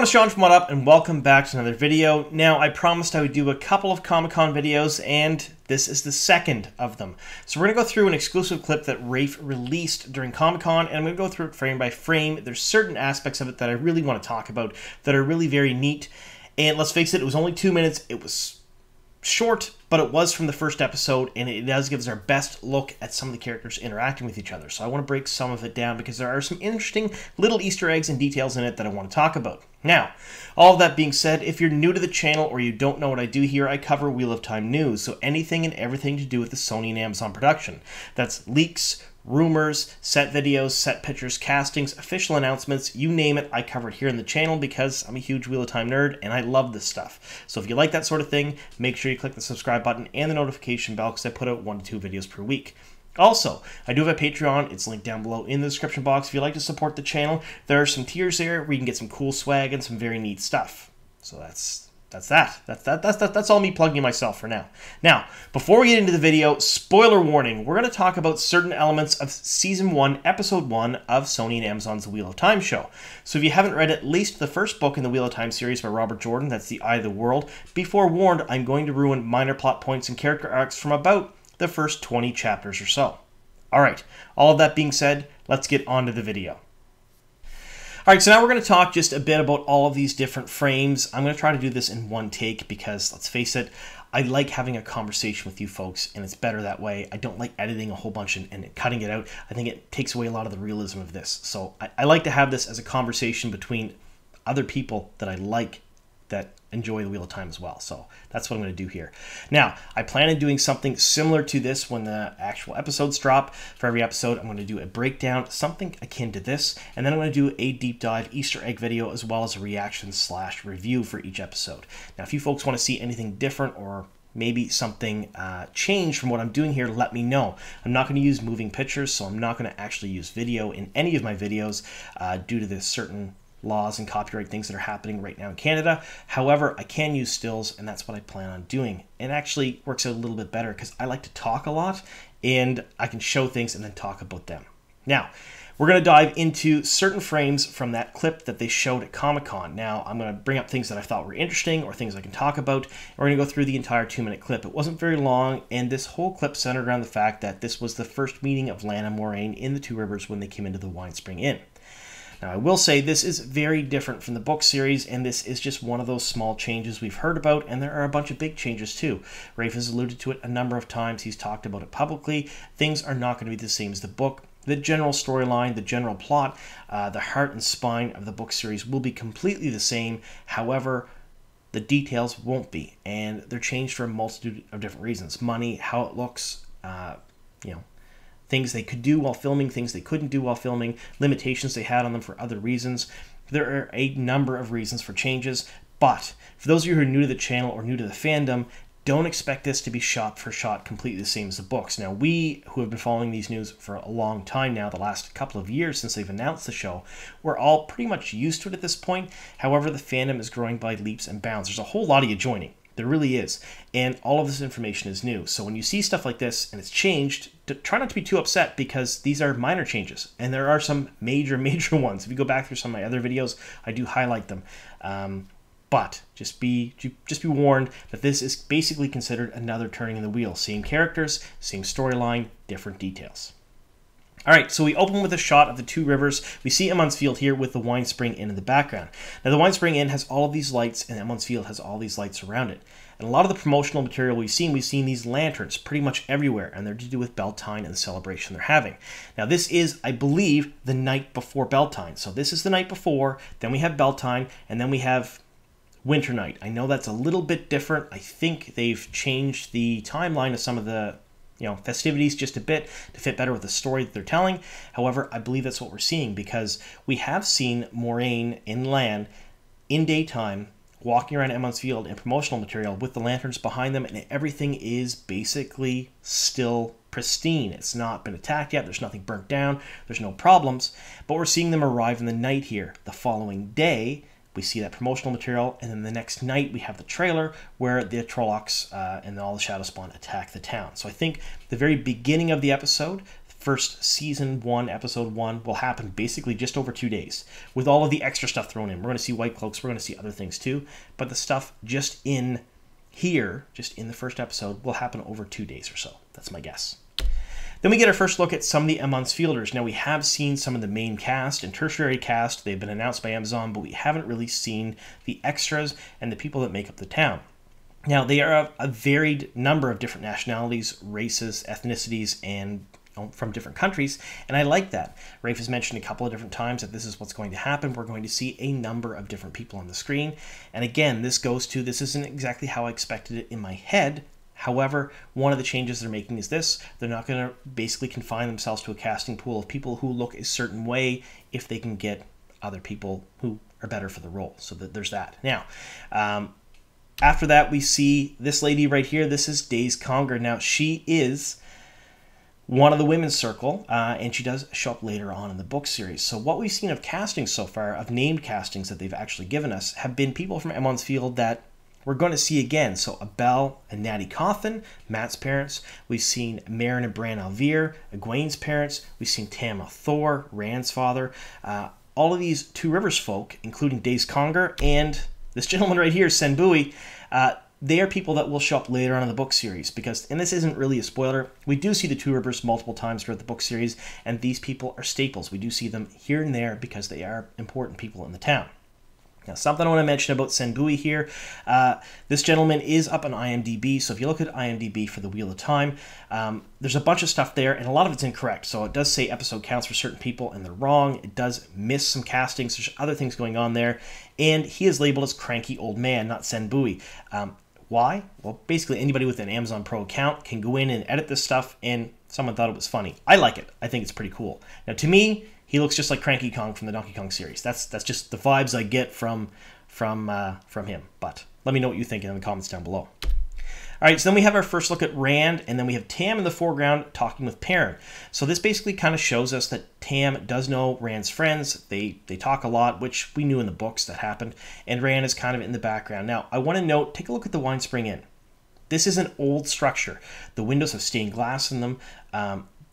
everyone, it's John from What Up, and welcome back to another video. Now, I promised I would do a couple of Comic-Con videos, and this is the second of them. So we're going to go through an exclusive clip that Rafe released during Comic-Con, and I'm going to go through it frame by frame. There's certain aspects of it that I really want to talk about that are really very neat. And let's face it was only 2 minutes. It was short, but it was from the first episode, and it does give us our best look at some of the characters interacting with each other. So I want to break some of it down because there are some interesting little Easter eggs and details in it that I want to talk about. Now, all of that being said, if you're new to the channel or you don't know what I do here, I cover Wheel of Time news, so anything and everything to do with the Sony and Amazon production. That's leaks, rumors, set videos, set pictures, castings, official announcements, you name it, I cover it here in the channel because I'm a huge Wheel of Time nerd and I love this stuff. So if you like that sort of thing, make sure you click the subscribe button and the notification bell because I put out 1 to 2 videos per week. Also, I do have a Patreon. It's linked down below in the description box. If you'd like to support the channel, there are some tiers there where you can get some cool swag and some very neat stuff. So that's all me plugging myself for now. Now, before we get into the video, spoiler warning, we're going to talk about certain elements of Season 1, Episode 1 of Sony and Amazon's The Wheel of Time show. So if you haven't read at least the first book in the Wheel of Time series by Robert Jordan, that's The Eye of the World, be forewarned, I'm going to ruin minor plot points and character arcs from about the first 20 chapters or so. Alright, all of that being said, let's get on to the video. Alright, so now we're going to talk just a bit about all of these different frames. I'm going to try to do this in one take because, let's face it, I like having a conversation with you folks, and it's better that way. I don't like editing a whole bunch and cutting it out. I think it takes away a lot of the realism of this. So I like to have this as a conversation between other people that I like that enjoy the Wheel of Time as well. So that's what I'm going to do here. Now, I plan on doing something similar to this when the actual episodes drop. For every episode, I'm going to do a breakdown, something akin to this, and then I'm going to do a deep dive Easter egg video as well as a reaction/review for each episode. Now, if you folks want to see anything different or maybe something changed from what I'm doing here, let me know. I'm not going to use moving pictures, so I'm not going to actually use video in any of my videos due to this certain laws and copyright things that are happening right now in Canada. However, I can use stills, and that's what I plan on doing. It actually works out a little bit better because I like to talk a lot, and I can show things and then talk about them. Now, we're going to dive into certain frames from that clip that they showed at Comic-Con. Now, I'm going to bring up things that I thought were interesting or things I can talk about, and we're going to go through the entire 2-minute clip. It wasn't very long, and this whole clip centered around the fact that this was the first meeting of Lan and Moiraine in the Two Rivers when they came into the Wine Spring Inn. Now, I will say this is very different from the book series, and this is just one of those small changes we've heard about, and there are a bunch of big changes too. Rafe has alluded to it a number of times. He's talked about it publicly. Things are not going to be the same as the book. The general storyline, the general plot, the heart and spine of the book series will be completely the same. However, the details won't be, and they're changed for a multitude of different reasons. Money, how it looks, things they could do while filming, things they couldn't do while filming, limitations they had on them for other reasons. There are a number of reasons for changes, but for those of you who are new to the channel or new to the fandom, don't expect this to be shot for shot completely the same as the books. Now, we who have been following these news for a long time now, the last couple of years since they've announced the show, we're all pretty much used to it at this point. However, the fandom is growing by leaps and bounds. There's a whole lot of you joining. There really is. And all of this information is new. So when you see stuff like this and it's changed, try not to be too upset because these are minor changes. And there are some major ones. If you go back through some of my other videos, I do highlight them. But just be warned that this is basically considered another turning in the wheel. Same characters, same storyline, different details. Alright, so we open with a shot of the Two Rivers. We see Emond's Field here with the Wine Spring Inn in the background. Now, the Wine Spring Inn has all of these lights, and Emond's Field has all these lights around it. And a lot of the promotional material we've seen these lanterns pretty much everywhere, and they're to do with Beltane and the celebration they're having. Now, this is, I believe, the night before Beltane. So this is the night before, then we have Beltane, and then we have Winter Night. I know that's a little bit different. I think they've changed the timeline of some of the festivities just a bit to fit better with the story that they're telling. However, I believe that's what we're seeing because we have seen Moiraine in Lan in daytime walking around Emond's Field in promotional material with the lanterns behind them, and everything is basically still pristine. It's not been attacked yet. There's nothing burnt down. There's no problems. But we're seeing them arrive in the night here. The following day, we see that promotional material, and then the next night we have the trailer where the Trollocs and all the Shadow Spawn attack the town. So I think the very beginning of the episode, first season 1, episode 1 will happen basically just over 2 days, with all of the extra stuff thrown in. We're going to see White Cloaks, we're going to see other things too, but the stuff just in here, just in the first episode, will happen over 2 days or so. That's my guess. Then we get our first look at some of the Emond's Fielders. Now, we have seen some of the main cast and tertiary cast. They've been announced by Amazon, but we haven't really seen the extras and the people that make up the town. Now, they are a varied number of different nationalities, races, ethnicities, and from different countries, and I like that. Rafe has mentioned a couple of different times that this is what's going to happen. We're going to see a number of different people on the screen, and again, this isn't exactly how I expected it in my head. However, one of the changes they're making is this: they're not going to basically confine themselves to a casting pool of people who look a certain way if they can get other people who are better for the role. So there's that. Now, after that, we see this lady right here. This is Days Conger. Now, she is one of the women's circle, and she does show up later on in the book series. So what we've seen of casting so far, of named castings that they've actually given us, have been people from Emond's Field that we're going to see again. So Abel and Natty Cawthon, Matt's parents. We've seen Meryn and Bran Elvir, Egwene's parents. We've seen Tam Thor, Rand's father. All of these Two Rivers folk, including Days Conger and this gentleman right here, Senbui, they are people that will show up later on in the book series because, and this isn't really a spoiler, we do see the Two Rivers multiple times throughout the book series, and these people are staples. We do see them here and there because they are important people in the town. Now, something I want to mention about Senbui here, this gentleman is up on IMDb, so if you look at IMDb for the Wheel of Time, there's a bunch of stuff there, and a lot of it's incorrect. So it does say episode counts for certain people, and they're wrong. It does miss some castings. There's other things going on there, and he is labeled as Cranky Old Man, not Senbui. Why? Well, basically anybody with an Amazon Pro account can go in and edit this stuff, and someone thought it was funny. I like it. I think it's pretty cool. Now, to me, he looks just like Cranky Kong from the Donkey Kong series. That's just the vibes I get from him. But let me know what you think in the comments down below. All right, so then we have our first look at Rand, and then we have Tam in the foreground talking with Perrin. So this basically kind of shows us that Tam does know Rand's friends. They talk a lot, which we knew in the books that happened, and Rand is kind of in the background. Now, I want to note, take a look at the Wine Spring Inn. This is an old structure. The windows have stained glass in them.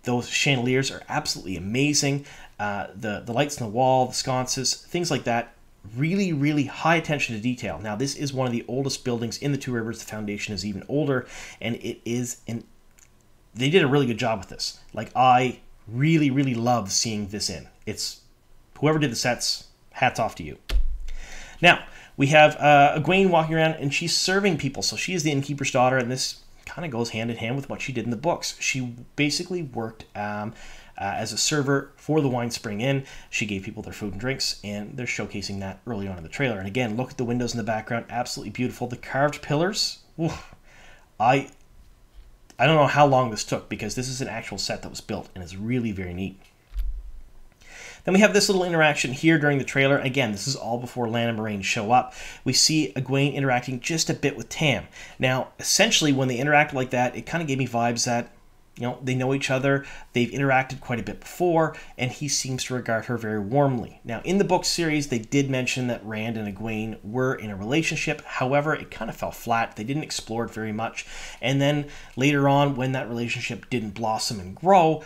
Those chandeliers are absolutely amazing. The lights on the wall, the sconces, things like that. Really, really high attention to detail. Now, this is one of the oldest buildings in the Two Rivers. The foundation is even older, and it is they did a really good job with this. Like, I really, really love seeing this in. It's whoever did the sets, hats off to you. Now, we have Egwene walking around, and she's serving people. So she is the innkeeper's daughter, and this kind of goes hand in hand with what she did in the books. She basically worked as a server for the Wine Spring Inn. She gave people their food and drinks, and they're showcasing that early on in the trailer. And again, look at the windows in the background, absolutely beautiful. The carved pillars, oof, I don't know how long this took, because this is an actual set that was built, and it's really very neat. Then we have this little interaction here during the trailer. Again, this is all before Lan and Moiraine show up. We see Egwene interacting just a bit with Tam. Now, essentially, when they interact like that, it kind of gave me vibes that, you know, they know each other, they've interacted quite a bit before, and he seems to regard her very warmly. Now, in the book series, they did mention that Rand and Egwene were in a relationship. However, it kind of fell flat. They didn't explore it very much. And then later on, when that relationship didn't blossom and grow,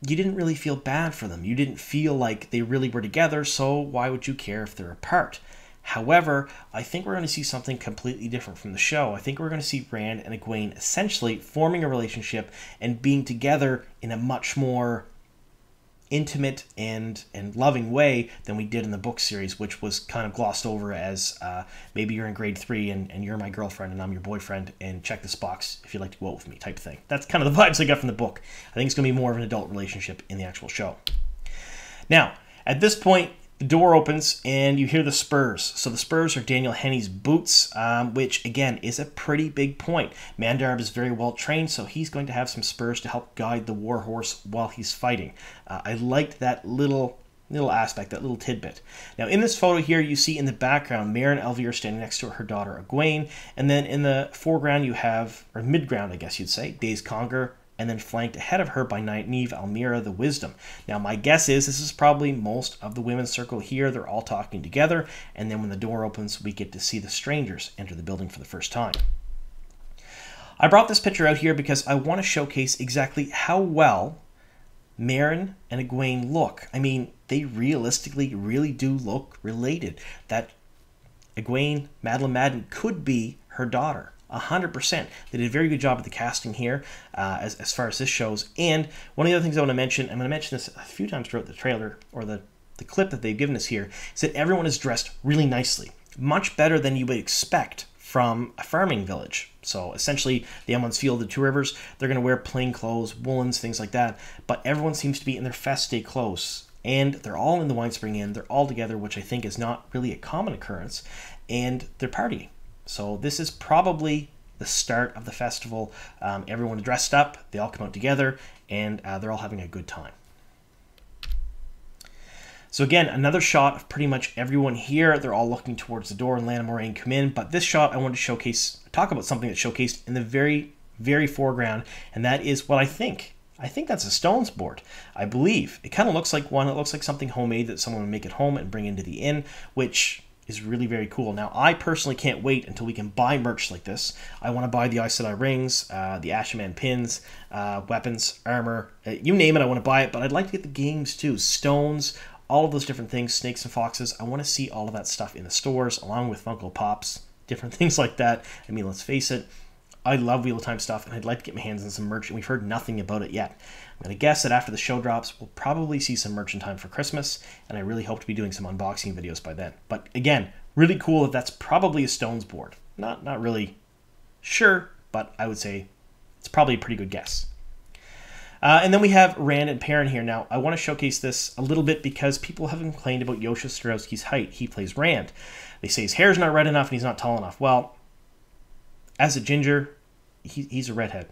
you didn't really feel bad for them. You didn't feel like they really were together, so why would you care if they're apart? However, I think we're going to see something completely different from the show. I think we're going to see Rand and Egwene essentially forming a relationship and being together in a much more intimate and loving way than we did in the book series, which was kind of glossed over as maybe you're in grade 3 and you're my girlfriend and I'm your boyfriend, and check this box if you'd like to go out with me type of thing. That's kind of the vibes I got from the book. I think it's going to be more of an adult relationship in the actual show. Now, at this point, the door opens and you hear the spurs. So the spurs are Daniel Henney's boots, which again is a pretty big point. Mandarb is very well trained, so he's going to have some spurs to help guide the warhorse while he's fighting. I liked that little aspect, that little tidbit. Now in this photo here, you see in the background Meryn Elvir standing next to her daughter Egwene, and then in the foreground you have, or midground I guess you'd say, Days Conger, and then flanked ahead of her by Nynaeve Almira the Wisdom. Now my guess is this is probably most of the women's circle here. They're all talking together, and then when the door opens, we get to see the strangers enter the building for the first time. I brought this picture out here because I want to showcase exactly how well Meryn and Egwene look. I mean, they realistically really do look related. That Egwene, Madeline Madden, could be her daughter. 100%. They did a very good job at the casting here as far as this shows. And one of the other things I want to mention, I'm going to mention this a few times throughout the trailer or the clip that they've given us here, is that everyone is dressed really nicely. Much better than you would expect from a farming village. So essentially, the Emond's Field, the Two Rivers, they're going to wear plain clothes, woolens, things like that. But everyone seems to be in their feste day clothes. And they're all in the Winespring Inn. They're all together, which I think is not really a common occurrence. And they're partying. So this is probably the start of the festival. Everyone dressed up, they all come out together, and they're all having a good time. So again, another shot of pretty much everyone here. They're all looking towards the door, and Lan and Moiraine come in. But this shot I wanted to talk about something that's showcased in the very, very foreground, and that is what I think. I think that's a stones board, I believe. It kind of looks like one. It looks like something homemade that someone would make at home and bring into the inn, which is really very cool. Now, I personally can't wait until we can buy merch like this. I want to buy the Aes Sedai rings, the Ashaman pins, weapons, armor, you name it, I want to buy it, but I'd like to get the games too. Stones, all of those different things, snakes and foxes. I want to see all of that stuff in the stores, along with Funko Pops, different things like that. I mean, let's face it, I love Wheel of Time stuff, and I'd like to get my hands on some merch, and we've heard nothing about it yet. I'm going to guess that after the show drops, we'll probably see some merch in time for Christmas, and I really hope to be doing some unboxing videos by then. But again, really cool if that's probably a stones board. Not really sure, but I would say it's probably a pretty good guess. And then we have Rand and Perrin here. Now, I want to showcase this a little bit because people have complained about Yosha Starowski's height. He plays Rand. They say his hair's not red enough and he's not tall enough. Well, as a ginger, he's a redhead.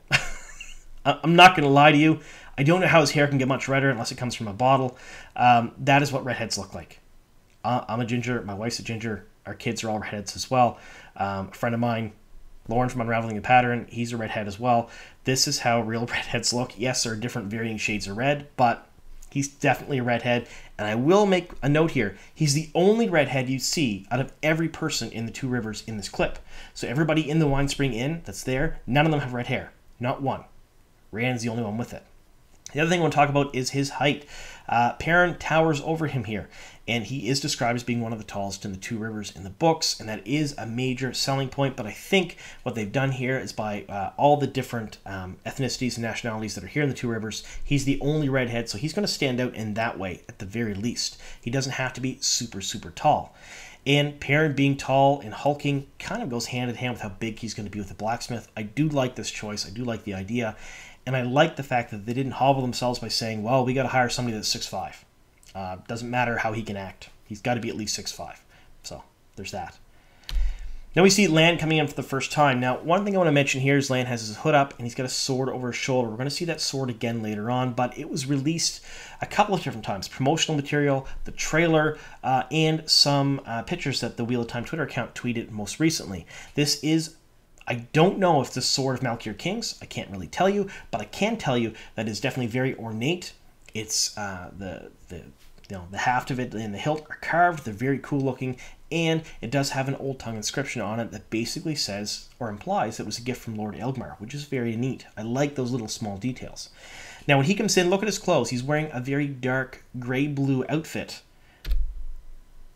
I'm not going to lie to you. I don't know how his hair can get much redder unless it comes from a bottle. That is what redheads look like. I'm a ginger. My wife's a ginger. Our kids are all redheads as well. A friend of mine, Lauren from Unraveling the Pattern, he's a redhead as well. This is how real redheads look. Yes, there are different varying shades of red, but he's definitely a redhead. And I will make a note here. He's the only redhead you see out of every person in the Two Rivers in this clip. So everybody in the Winespring Inn that's there, none of them have red hair. Not one. Rand's the only one with it. The other thing I want to talk about is his height. Perrin towers over him here, and he is described as being one of the tallest in the Two Rivers in the books, and that is a major selling point. But I think what they've done here is by all the different ethnicities and nationalities that are here in the Two Rivers, he's the only redhead, so he's going to stand out in that way at the very least. He doesn't have to be super, super tall. And Perrin being tall and hulking kind of goes hand in hand with how big he's going to be with the blacksmith. I do like this choice. I do like the idea. And I like the fact that they didn't hobble themselves by saying, well, we got to hire somebody that's 6'5". Doesn't matter how he can act. He's got to be at least 6'5". So there's that. Now we see Lan coming in for the first time. Now, one thing I want to mention here is Lan has his hood up and he's got a sword over his shoulder. We're going to see that sword again later on, but it was released a couple of different times. Promotional material, the trailer, and some pictures that the Wheel of Time Twitter account tweeted most recently. This is, I don't know if it's the sword of Malkier Kings. I can't really tell you, but I can tell you that it's definitely very ornate. It's the haft of it and the hilt are carved. They're very cool looking, and it does have an old tongue inscription on it that basically says or implies it was a gift from Lord Elgmar, which is very neat. I like those little small details. Now, when he comes in, look at his clothes. He's wearing a very dark gray-blue outfit.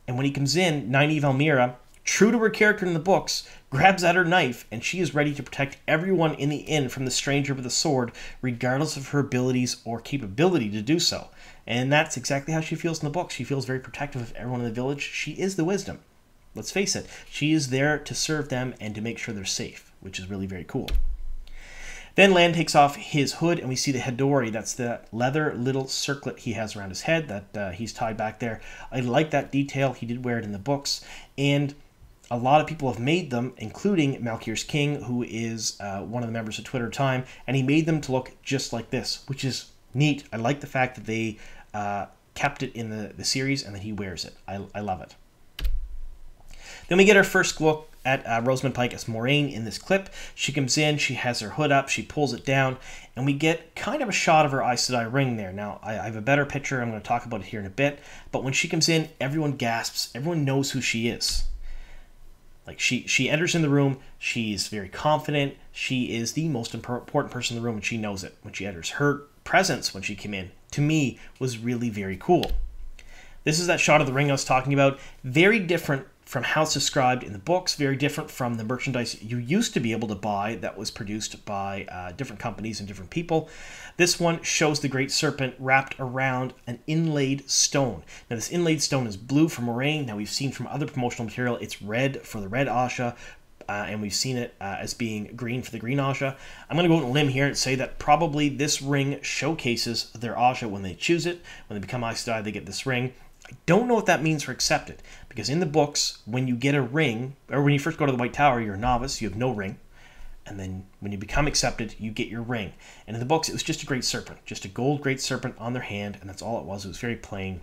And when he comes in, Nynaeve Almira, true to her character in the books, grabs at her knife, and she is ready to protect everyone in the inn from the stranger with a sword, regardless of her abilities or capability to do so. And that's exactly how she feels in the books. She feels very protective of everyone in the village. She is the wisdom. Let's face it. She is there to serve them and to make sure they're safe, which is really very cool. Then Lan takes off his hood, and we see the Hedori. That's the leather little circlet he has around his head that he's tied back there. I like that detail. He did wear it in the books, and a lot of people have made them, including Malkier's King, who is one of the members of Twitter Time, and he made them to look just like this, which is neat. I like the fact that they kept it in the series and that he wears it. I love it. Then we get our first look at Roseman Pike as Moiraine in this clip. She comes in, she has her hood up, she pulls it down, and we get kind of a shot of her Aes Sedai ring there. Now, I have a better picture. I'm going to talk about it here in a bit, but when she comes in, everyone gasps. Everyone knows who she is. Like, she enters in the room, she's very confident, she is the most important person in the room, and she knows it when she enters. Her presence when she came in to me, was really very cool. This is that shot of the ring I was talking about. Very different from how it's described in the books, very different from the merchandise you used to be able to buy that was produced by different companies and different people. This one shows the Great Serpent wrapped around an inlaid stone. Now this inlaid stone is blue for Moiraine. Now we've seen from other promotional material it's red for the red Asha, and we've seen it as being green for the green Asha. I'm going to go on a limb here and say that probably this ring showcases their Asha when they choose it. When they become Aes Sedai, they get this ring. I don't know what that means for accepted, because in the books, when you get a ring, or when you first go to the White Tower, you're a novice, you have no ring, and then when you become accepted, you get your ring. And in the books, it was just a Great Serpent, just a gold Great Serpent on their hand, and that's all it was. It was very plain,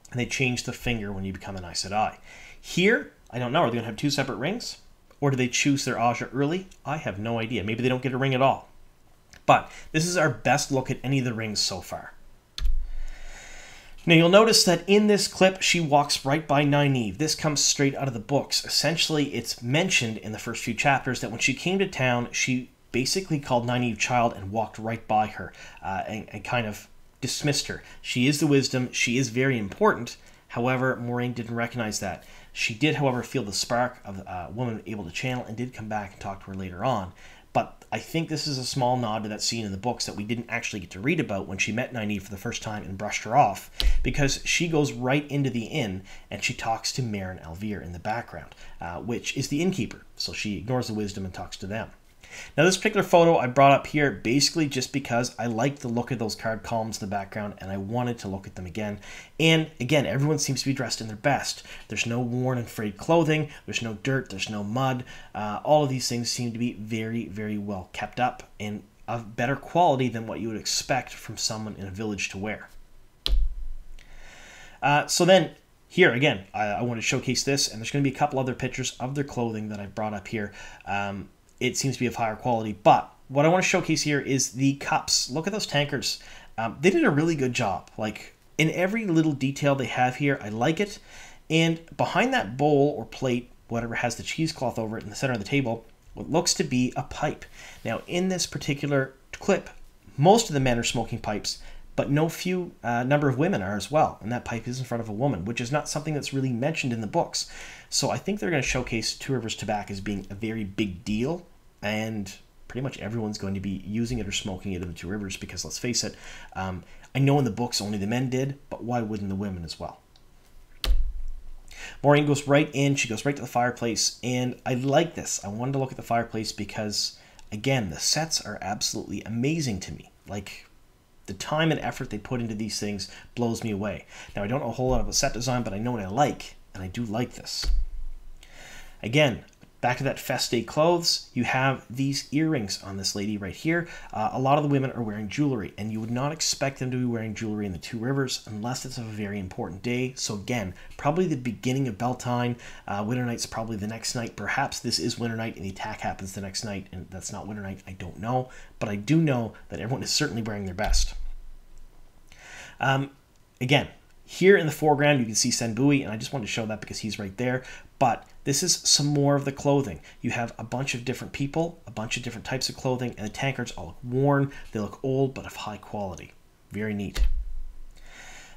and they changed the finger when you become an Aes Sedai. Here, I don't know, are they going to have two separate rings? Or do they choose their Asha early? I have no idea. Maybe they don't get a ring at all. But this is our best look at any of the rings so far. Now you'll notice that in this clip, she walks right by Nynaeve. This comes straight out of the books. Essentially, it's mentioned in the first few chapters that when she came to town, she basically called Nynaeve child and walked right by her and kind of dismissed her. She is the wisdom. She is very important. However, Moiraine didn't recognize that. She did, however, feel the spark of a woman able to channel and did come back and talk to her later on. But I think this is a small nod to that scene in the books that we didn't actually get to read about when she met Nynaeve for the first time and brushed her off, because she goes right into the inn and she talks to Mare and Elvir in the background, which is the innkeeper. So she ignores the wisdom and talks to them. Now this particular photo I brought up here basically just because I liked the look of those card columns in the background and I wanted to look at them again. And again, everyone seems to be dressed in their best. There's no worn and frayed clothing, there's no dirt, there's no mud. All of these things seem to be very, very well kept up and of better quality than what you would expect from someone in a village to wear. So then here again, I want to showcase this, and there's going to be a couple other pictures of their clothing that I brought up here. It seems to be of higher quality, but what I want to showcase here is the cups. Look at those tankards. They did a really good job. Like, in every little detail they have here, I like it. And behind that bowl or plate, whatever has the cheesecloth over it in the center of the table, what looks to be a pipe. Now, in this particular clip, most of the men are smoking pipes, but no few number of women are as well. And that pipe is in front of a woman, which is not something that's really mentioned in the books. So I think they're going to showcase Two Rivers tobacco as being a very big deal. And pretty much everyone's going to be using it or smoking it in the Two Rivers because, let's face it, I know in the books only the men did, but why wouldn't the women as well? Moiraine goes right in. She goes right to the fireplace. And I like this. I wanted to look at the fireplace because, again, the sets are absolutely amazing to me. Like, the time and effort they put into these things blows me away. Now, I don't know a whole lot about set design, but I know what I like, and I do like this. Again, back to that feste clothes, you have these earrings on this lady right here. A lot of the women are wearing jewelry, and you would not expect them to be wearing jewelry in the Two Rivers unless it's a very important day. So again, probably the beginning of Beltane. Winter Night's probably the next night. Perhaps this is Winter Night and the attack happens the next night, and that's not Winter Night. I don't know, but I do know that everyone is certainly wearing their best. Again, here in the foreground, you can see Senbui, and I just wanted to show that because he's right there. But this is some more of the clothing. You have a bunch of different people, a bunch of different types of clothing, and the tankards all look worn. They look old, but of high quality. Very neat.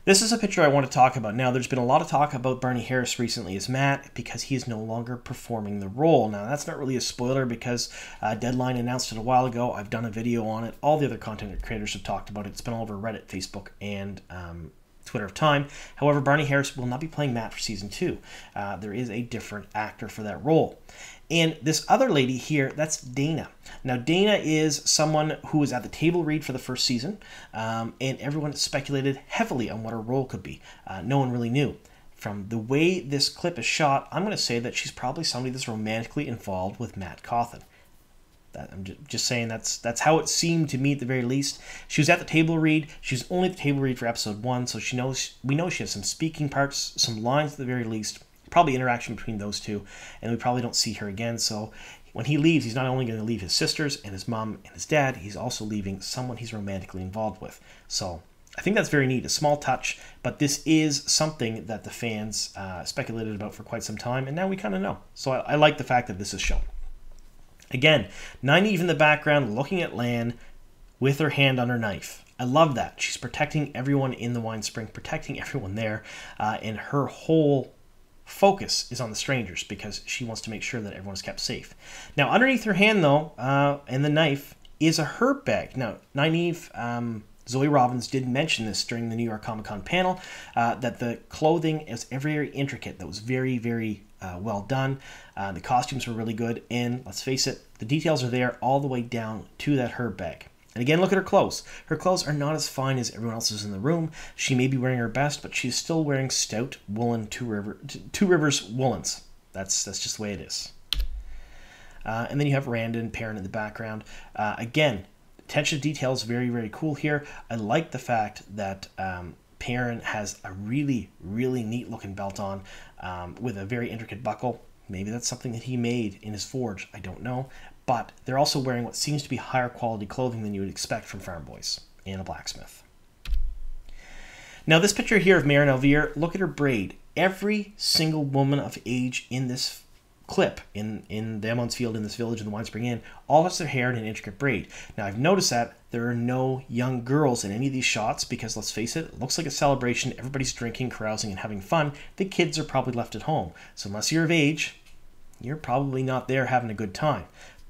This is a picture I want to talk about. Now, there's been a lot of talk about Barney Harris recently as Matt because he is no longer performing the role. Now, that's not really a spoiler because Deadline announced it a while ago. I've done a video on it. All the other content creators have talked about it. It's been all over Reddit, Facebook, and Twitter of time. However, Barney Harris will not be playing Matt for Season 2. There is a different actor for that role. And this other lady here, that's Dana. Now, Dana is someone who was at the table read for the first season, and everyone speculated heavily on what her role could be. No one really knew. From the way this clip is shot, I'm going to say that she's probably somebody that's romantically involved with Matt Cawthon. I'm just saying that's how it seemed to me at the very least. She was at the table read. She was only at the table read for episode 1, so we know she has some speaking parts, some lines at the very least. Probably interaction between those two, and we probably don't see her again. So when he leaves, he's not only going to leave his sisters and his mom and his dad, he's also leaving someone he's romantically involved with. So I think that's very neat, a small touch, but this is something that the fans speculated about for quite some time, and now we kind of know. So I like the fact that this is shown. Again, Nynaeve in the background looking at Lan with her hand on her knife. I love that. She's protecting everyone in the wine spring, protecting everyone there, and her whole focus is on the strangers because she wants to make sure that everyone's kept safe. Now, underneath her hand, though, and the knife, is a herb bag. Now, Nynaeve, Zoe Robbins did mention this during the New York Comic Con panel, that the clothing is very intricate. That was very, very well done. The costumes were really good, and let's face it, the details are there all the way down to that herb bag. And again, look at her clothes. Her clothes are not as fine as everyone else's in the room. She may be wearing her best, but she's still wearing stout woolen Two Rivers woolens. That's just the way it is. And then you have Randon, Perrin in the background. Again, attention to detail is very, very cool here. I like the fact that Perrin has a really, really neat looking belt on with a very intricate buckle. Maybe that's something that he made in his forge. I don't know. But they're also wearing what seems to be higher quality clothing than you would expect from farm boys and a blacksmith. Now this picture here of Mare and Elvir, look at her braid. Every single woman of age in this clip, in the Emmons Field, in this village, in the Wine Spring Inn, all has their hair in an intricate braid. Now I've noticed that there are no young girls in any of these shots because, let's face it looks like a celebration. Everybody's drinking, carousing, and having fun. The kids are probably left at home. So unless you're of age, you're probably not there having a good time.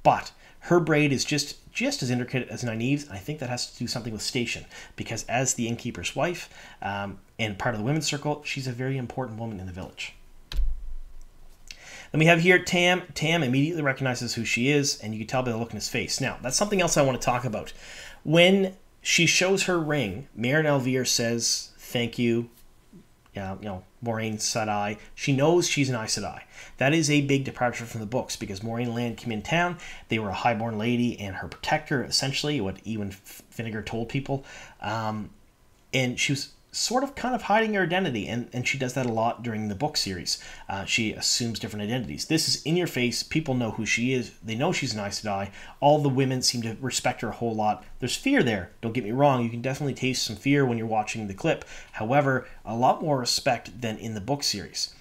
But her braid is just as intricate as Nynaeve's, and I think that has to do something with station, because as the innkeeper's wife and part of the women's circle, she's a very important woman in the village. Then we have here Tam. Tam immediately recognizes who she is, and you can tell by the look in his face. Now, that's something else I want to talk about. When she shows her ring, Mare and Elvir says, "Thank you, Moiraine Sedai." She knows she's an Aes Sedai. That is a big departure from the books because Moiraine Land came in town. They were a highborn lady and her protector, essentially, what Ewan Finnegar told people. And she was sort of kind of hiding her identity, and she does that a lot during the book series. She assumes different identities. This is in your face. People know who she is. They know she's an Aes Sedai. All the women seem to respect her a whole lot. There's fear there. Don't get me wrong. You can definitely taste some fear when you're watching the clip. However, a lot more respect than in the book series.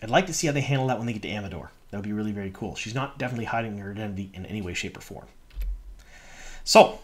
I'd like to see how they handle that when they get to Amador. That would be really, very cool. She's not definitely hiding her identity in any way, shape, or form. So,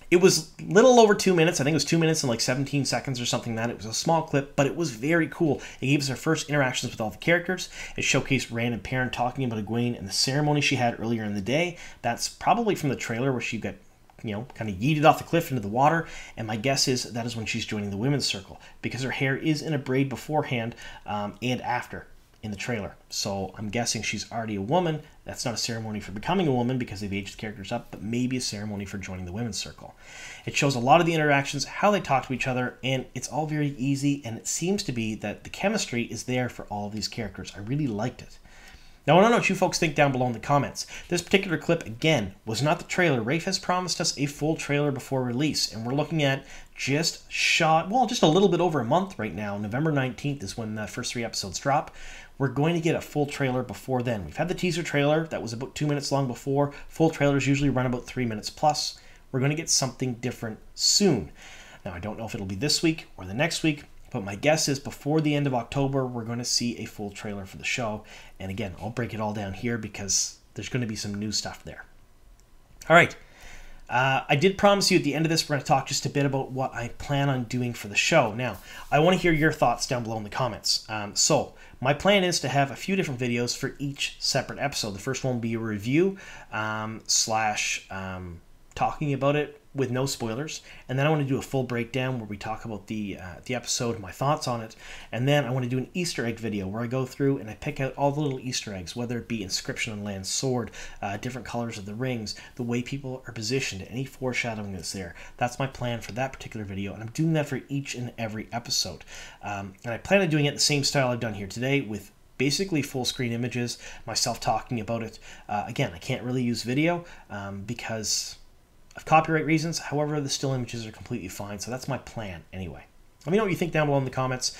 it was little over 2 minutes. I think it was 2 minutes and like 17 seconds or something like that. It was a small clip, but it was very cool. It gave us our first interactions with all the characters. It showcased Rand and Perrin talking about Egwene and the ceremony she had earlier in the day. That's probably from the trailer where she got, kind of yeeted off the cliff into the water. And my guess is that is when she's joining the women's circle because her hair is in a braid beforehand and after in the trailer. So I'm guessing she's already a woman. That's not a ceremony for becoming a woman because they've aged the characters up, but maybe a ceremony for joining the women's circle. It shows a lot of the interactions, how they talk to each other, and it's all very easy, and it seems to be that the chemistry is there for all of these characters. I really liked it. Now, I want to know what you folks think down below in the comments. This particular clip, again, was not the trailer. Rafe has promised us a full trailer before release, and we're looking at just a little bit over a month right now. November 19th is when the first 3 episodes drop. We're going to get a full trailer before then. We've had the teaser trailer that was about 2 minutes long before. Full trailers usually run about 3 minutes plus. We're going to get something different soon. Now, I don't know if it'll be this week or the next week, but my guess is before the end of October, we're going to see a full trailer for the show. And again, I'll break it all down here because there's going to be some new stuff there. All right. I did promise you at the end of this, we're going to talk just a bit about what I plan on doing for the show. Now, I want to hear your thoughts down below in the comments. So, my plan is to have a few different videos for each separate episode. The first one will be a review slash talking about it with no spoilers, and then I want to do a full breakdown where we talk about the episode, my thoughts on it, and then I want to do an Easter egg video where I go through and I pick out all the little Easter eggs, whether it be inscription on Lan's sword, different colors of the rings, the way people are positioned, any foreshadowing that's there. That's my plan for that particular video, and I'm doing that for each and every episode. And I plan on doing it the same style I've done here today with basically full screen images, myself talking about it. Again, I can't really use video because of copyright reasons. However, the still images are completely fine, so that's my plan anyway. Let me know what you think down below in the comments.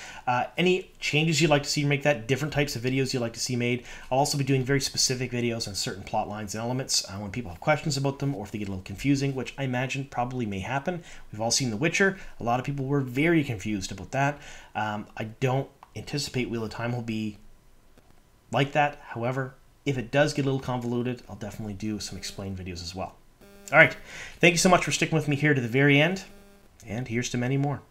Any changes you'd like to see make that, different types of videos you'd like to see made. I'll also be doing very specific videos on certain plot lines and elements when people have questions about them or if they get a little confusing, which I imagine probably may happen. We've all seen The Witcher. A lot of people were very confused about that. I don't anticipate Wheel of Time will be like that. However, if it does get a little convoluted, I'll definitely do some explained videos as well. All right. Thank you so much for sticking with me here to the very end. And here's to many more.